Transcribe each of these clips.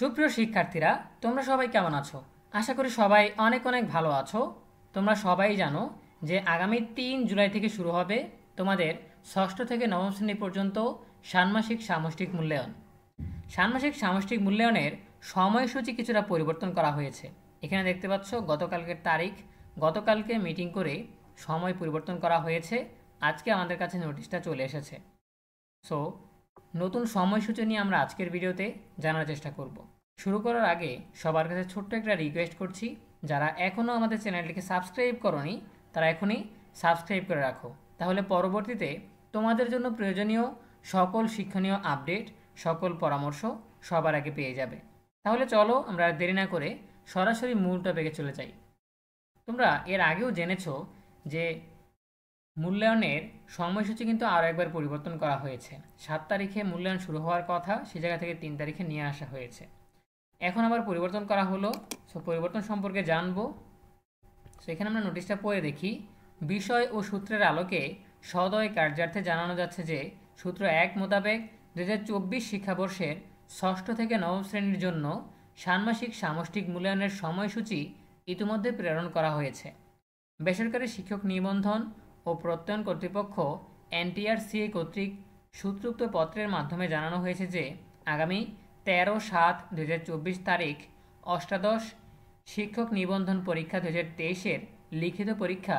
সুপ্রিয় শিক্ষার্থীরা, তোমরা সবাই কেমন আছো? আশা করি সবাই অনেক অনেক ভালো আছো। তোমরা সবাই জানো যে আগামী ৩ জুলাই থেকে শুরু হবে তোমাদের ষষ্ঠ থেকে নবম শ্রেণী পর্যন্ত ষান্মাসিক সামষ্টিক মূল্যায়ন। ষান্মাসিক সামষ্টিক মূল্যায়নের সময়সূচি কিছুটা পরিবর্তন করা হয়েছে। এখানে দেখতে পাচ্ছ গতকালকের তারিখ, গতকালকে মিটিং করে সময় পরিবর্তন করা হয়েছে। আজকে আমাদের কাছে নোটিশটা চলে এসেছে। সো নতুন সময়সূচি নিয়ে আমরা আজকের ভিডিওতে জানার চেষ্টা করব। শুরু করার আগে সবার কাছে ছোট্ট একটা রিকোয়েস্ট করছি, যারা এখনও আমাদের চ্যানেলটিকে সাবস্ক্রাইব করোনি তারা এখনই সাবস্ক্রাইব করে রাখো, তাহলে পরবর্তীতে তোমাদের জন্য প্রয়োজনীয় সকল শিক্ষণীয় আপডেট, সকল পরামর্শ সবার আগে পেয়ে যাবে। তাহলে চলো আমরা আর দেরি না করে সরাসরি মূল টপিকে চলে যাই। তোমরা এর আগেও জেনেছো যে মূল্যায়নের সময়সূচি কিন্তু আরও একবার পরিবর্তন করা হয়েছে। 7 তারিখে মূল্যায়ন শুরু হওয়ার কথা, সে জায়গা থেকে 3 তারিখে নিয়ে আসা হয়েছে। এখন আবার পরিবর্তন করা হলো। সো পরিবর্তন সম্পর্কে জানবো। সো এখানে আমরা নোটিশটা পড়ে দেখি। বিষয় ও সূত্রের আলোকে সদয় কার্যার্থে জানানো যাচ্ছে যে সূত্র 1 মোতাবেক 2024 শিক্ষাবর্ষের ষষ্ঠ থেকে নবম শ্রেণীর জন্য ষান্মাসিক সামষ্টিক মূল্যায়নের সময়সূচি ইতিমধ্যে প্রেরণ করা হয়েছে। বেসরকারি শিক্ষক নিবন্ধন ও প্রত্যয়ন কর্তৃপক্ষ এনটিআরসিএ কর্তৃক সূত্রোক্ত পত্রের মাধ্যমে জানানো হয়েছে যে আগামী 13/7/2024 তারিখ অষ্টাদশ শিক্ষক নিবন্ধন পরীক্ষা 2023-এর লিখিত পরীক্ষা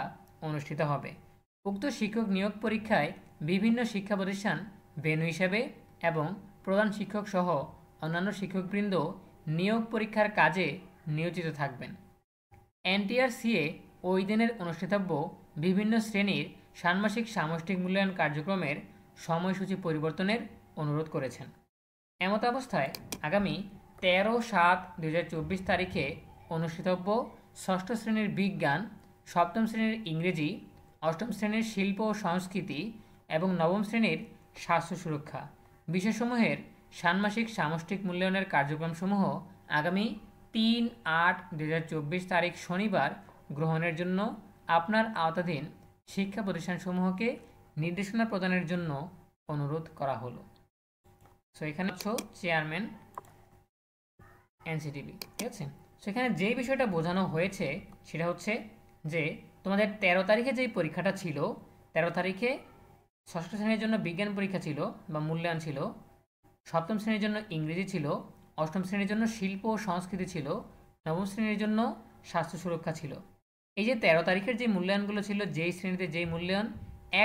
অনুষ্ঠিত হবে। উক্ত শিক্ষক নিয়োগ পরীক্ষায় বিভিন্ন শিক্ষা প্রতিষ্ঠান ভেন্যু হিসেবে এবং প্রধান শিক্ষক সহ অন্যান্য শিক্ষকবৃন্দ নিয়োগ পরীক্ষার কাজে নিয়োজিত থাকবেন। এনটিআরসিএ ওই দিনের অনুষ্ঠিতব্য বিভিন্ন শ্রেণীর ষান্মাসিক সামষ্টিক মূল্যায়ন কার্যক্রমের সময়সূচি পরিবর্তনের অনুরোধ করেছেন। এমত অবস্থায় আগামী 13/7/2024 তারিখে অনুষ্ঠিতব্য ষষ্ঠ শ্রেণীর বিজ্ঞান, সপ্তম শ্রেণীর ইংরেজি, অষ্টম শ্রেণীর শিল্প ও সংস্কৃতি এবং নবম শ্রেণীর স্বাস্থ্য সুরক্ষা বিষয়সমূহের ষান্মাসিক সামষ্টিক মূল্যায়নের কার্যক্রমসমূহ আগামী 3/8/2024 তারিখ শনিবার গ্রহণের জন্য আপনার আওতাধীন শিক্ষা প্রতিষ্ঠানসমূহকে নির্দেশনা প্রদানের জন্য অনুরোধ করা হলো। সো এখানে চেয়ারম্যান এনসিটিবি, ঠিক আছে। সো এখানে যে বিষয়টা বোঝানো হয়েছে সেটা হচ্ছে যে তোমাদের 13 তারিখে যেই পরীক্ষাটা ছিল, 13 তারিখে ষষ্ঠ শ্রেণীর জন্য বিজ্ঞান পরীক্ষা ছিল বা মূল্যায়ন ছিল, সপ্তম শ্রেণীর জন্য ইংরেজি ছিল, অষ্টম শ্রেণীর জন্য শিল্প ও সংস্কৃতি ছিল, নবম শ্রেণীর জন্য স্বাস্থ্য সুরক্ষা ছিল। এই যে 13 তারিখের যে মূল্যায়নগুলো ছিল, যেই শ্রেণীতে যেই মূল্যায়ন,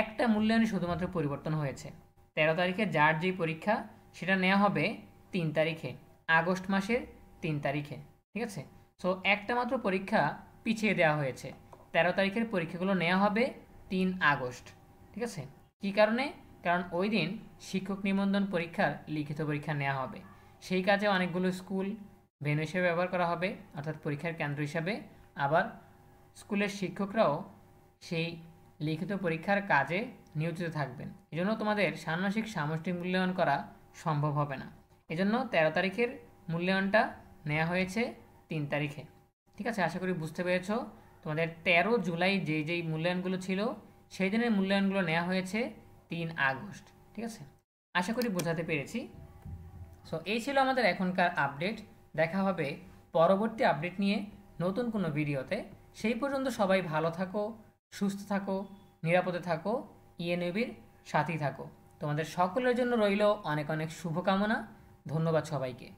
একটা মূল্যায়নই শুধুমাত্র পরিবর্তন হয়েছে। 13 তারিখে যার যেই পরীক্ষা সেটা নেওয়া হবে 3 তারিখে, আগস্ট মাসের 3 তারিখে, ঠিক আছে। সো একটা মাত্র পরীক্ষা পিছিয়ে দেওয়া হয়েছে। 13 তারিখের পরীক্ষাগুলো নেওয়া হবে 3 আগস্ট, ঠিক আছে। কী কারণে? কারণ ওই দিন শিক্ষক নিবন্ধন পরীক্ষার লিখিত পরীক্ষা নেওয়া হবে। সেই কাজে অনেকগুলো স্কুল ভেন্যু হিসেবে ব্যবহার করা হবে, অর্থাৎ পরীক্ষার কেন্দ্র হিসাবে। আবার স্কুলের শিক্ষকরাও সেই লিখিত পরীক্ষার কাজে নিয়োজিত থাকবেন। এজন্য তোমাদের ষান্মাসিক সামষ্টিক মূল্যায়ন করা সম্ভব হবে না। এজন্য 13 তারিখের মূল্যায়নটা নেওয়া হয়েছে 3 তারিখে, ঠিক আছে। আশা করি বুঝতে পেরেছ। তোমাদের 13 জুলাই যেই মূল্যায়নগুলো ছিল সেই দিনের মূল্যায়নগুলো নেওয়া হয়েছে 3 আগস্ট, ঠিক আছে। আশা করি বোঝাতে পেরেছি। সো এই ছিল আমাদের এখনকার আপডেট। দেখা হবে পরবর্তী আপডেট নিয়ে নতুন কোনো ভিডিওতে। সেই পর্যন্ত সবাই ভালো থাকো, সুস্থ থাকো, নিরাপদে থাকো, ইএনইউবির সাথেই থাকো। তোমাদের সকলের জন্য রইল অনেক অনেক শুভকামনা। ধন্যবাদ সবাইকে।